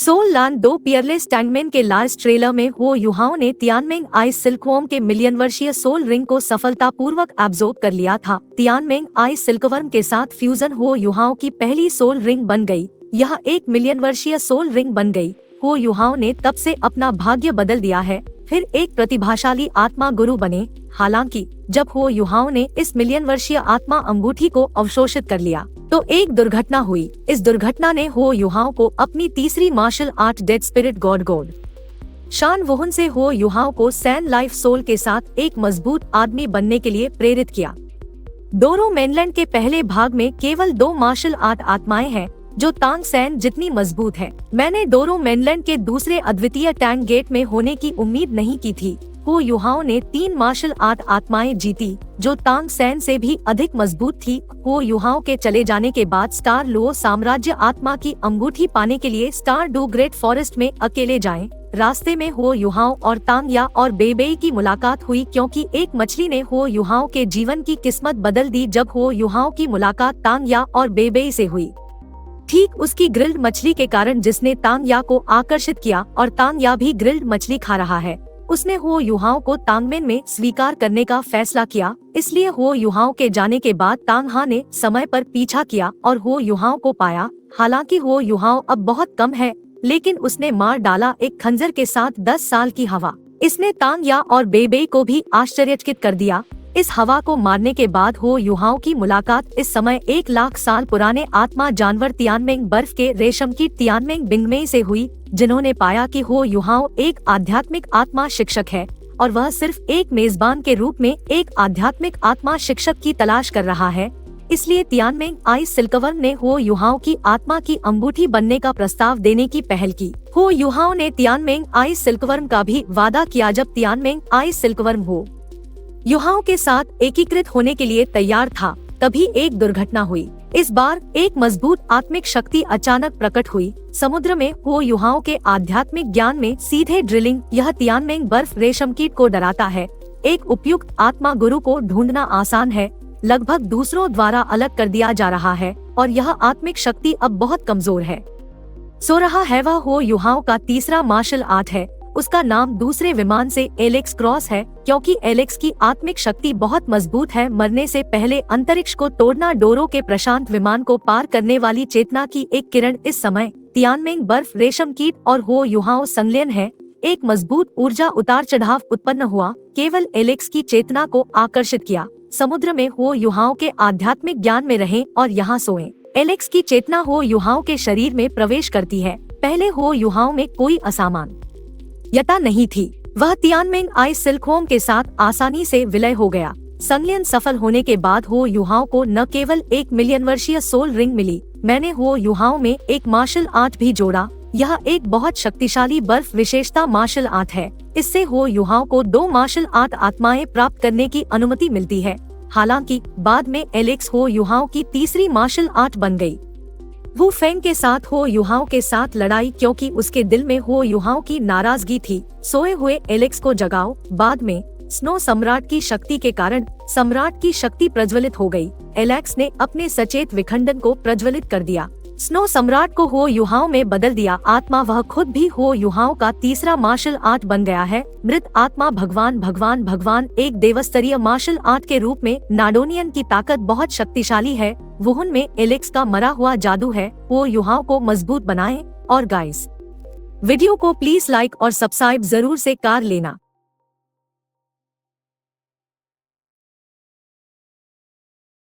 Soul land 2 Peerless टैंगमेन के last trailer में हो युहाओं ने तियानमेंग आइस सिल्कवर्म के मिलियन वर्षीय सोल रिंग को सफलतापूर्वक एब्जॉर्ब कर लिया था। तियानमेंग आइस सिल्कवर्म के साथ फ्यूजन हो युहाओं की पहली सोल रिंग बन गई। यह 1 मिलियन वर्षीय सोल रिंग बन गई। हो युहाओं ने तब से अपना भाग्य बदल दिया है, फिर एक प्रतिभाशाली आत्मा गुरु बने। हालांकि जब हो युहाओं ने इस मिलियन वर्षीय आत्मा अंगूठी को अवशोषित कर लिया तो एक दुर्घटना हुई। इस दुर्घटना ने हो युहाओं को अपनी तीसरी martial art dead spirit god शान वुहुन से हो युहाओं को सैन लाइफ सोल के साथ एक मजबूत आदमी बनने के लिए प्रेरित किया। डोरो मेनलैंड के पहले भाग में केवल 2 मार्शल आर्ट आत्माएं हैं जो तांग सैन जितनी मजबूत है। मैंने डोरो मेनलैंड के दूसरे अद्वितीय टैंग गेट में होने की उम्मीद नहीं की थी। हो युहाओं ने 3 मार्शल आर्ट आत्माएं जीती जो तांग सैन से भी अधिक मजबूत थी। हो युहाओं के चले जाने के बाद स्टार लुओ साम्राज्य आत्मा की अंगूठी पाने के लिए स्टार डू ग्रेट फॉरेस्ट में अकेले जाएं। रास्ते में हो युहाओं और तांग या और बेबेई की मुलाकात हुई क्योंकि एक मछली ने हो युहाओं के जीवन की किस्मत बदल दी। जब हो युहाओं की मुलाकात तांग या और बेबेई से हुई, ठीक उसकी ग्रिल्ड मछली के कारण जिसने तांग या को आकर्षित किया और तांग या भी ग्रिल्ड मछली खा रहा है, उसने हो युहाओं को तांगमेन में स्वीकार करने का फैसला किया। इसलिए हो युहाओं के जाने के बाद तांग हा ने समय पर पीछा किया और हो युहाओं को पाया। हालांकि हो युहाओं अब बहुत कम है, लेकिन उसने मार डाला एक खंजर के साथ 10 साल की हवा। इसने तांग या और बेबेई को भी आश्चर्यचकित कर दिया। इस हवा को मारने के बाद हो युहाओं की मुलाकात इस समय 1 लाख साल पुराने आत्मा जानवर तियानमेंग बर्फ के रेशम की तियानमेंग बिंगमे से हुई, जिन्होंने पाया कि हो युहाओं एक आध्यात्मिक आत्मा शिक्षक है और वह सिर्फ एक मेजबान के रूप में एक आध्यात्मिक आत्मा शिक्षक की तलाश कर रहा है। इसलिए तियानमेंग आइस सिल्कवर्म ने हो युहाओं की आत्मा की अंगूठी बनने का प्रस्ताव देने की पहल की। हो युहाओं ने तियानमेंग आइस सिल्कवर्म का भी वादा किया। जब तियानमेंग आइस सिल्कवर्म हो युहाओं के साथ एकीकृत होने के लिए तैयार था, तभी एक दुर्घटना हुई। इस बार एक मजबूत आत्मिक शक्ति अचानक प्रकट हुई। समुद्र में हो युहाओं के आध्यात्मिक ज्ञान में सीधे ड्रिलिंग। यह तियानमेंग बर्फ रेशम कीट को डराता है। एक उपयुक्त आत्मा गुरु को ढूंढना आसान है, लगभग दूसरों द्वारा अलग कर दिया जा रहा है और यह आत्मिक शक्ति अब बहुत कमजोर है। सो रहा है वह हो युहाओं का तीसरा मार्शल आर्ट है। उसका नाम दूसरे विमान से एलेक्स क्रॉस है, क्योंकि एलेक्स की आत्मिक शक्ति बहुत मजबूत है। मरने से पहले अंतरिक्ष को तोड़ना। डोरो के प्रशांत विमान को पार करने वाली चेतना की एक किरण इस समय तियानमेंग बर्फ रेशम कीट और हो युहाओं संलयन है। एक मजबूत ऊर्जा उतार चढ़ाव उत्पन्न हुआ, केवल एलेक्स की चेतना को आकर्षित किया। समुद्र में हो युहाओं के आध्यात्मिक ज्ञान में रहें और यहाँ सोएं। एलेक्स की चेतना हो युहाओं के शरीर में प्रवेश करती है। पहले हो युहाओं में कोई असामान्यता नहीं थी। वह तियानमेंग आइस सिल्कवर्म के साथ आसानी से विलय हो गया। संलयन सफल होने के बाद हो युहाओं को न केवल 1 मिलियन वर्षीय सोल रिंग मिली, मैंने हो युहाओं में एक मार्शल आर्ट भी जोड़ा। यह एक बहुत शक्तिशाली बर्फ विशेषता मार्शल आर्ट है। इससे हो युहाओं को 2 मार्शल आर्ट आत्माएं प्राप्त करने की अनुमति मिलती है। हालांकि बाद में एलेक्स हो युहाओं की तीसरी मार्शल आर्ट बन गई। वू फेंग के साथ हो युहाओं के साथ लड़ाई, क्योंकि उसके दिल में हो युहाओं की नाराजगी थी। सोए हुए एलेक्स को जगाओ। बाद में स्नो सम्राट की शक्ति के कारण सम्राट की शक्ति प्रज्वलित हो गई। एलेक्स ने अपने सचेत विखंडन को प्रज्वलित कर दिया। स्नो सम्राट को हो युहाओं में बदल दिया। आत्मा वह खुद भी हो युहाओं का तीसरा मार्शल आर्ट बन गया है। मृत आत्मा भगवान एक देवस्तरीय मार्शल आर्ट के रूप में। नाडोनियन की ताकत बहुत शक्तिशाली है। वुहुन में एलेक्स का मरा हुआ जादू है। हो युहाओं को मजबूत बनाएं। और गाइस, वीडियो को प्लीज लाइक और सब्सक्राइब जरूर से कर लेना।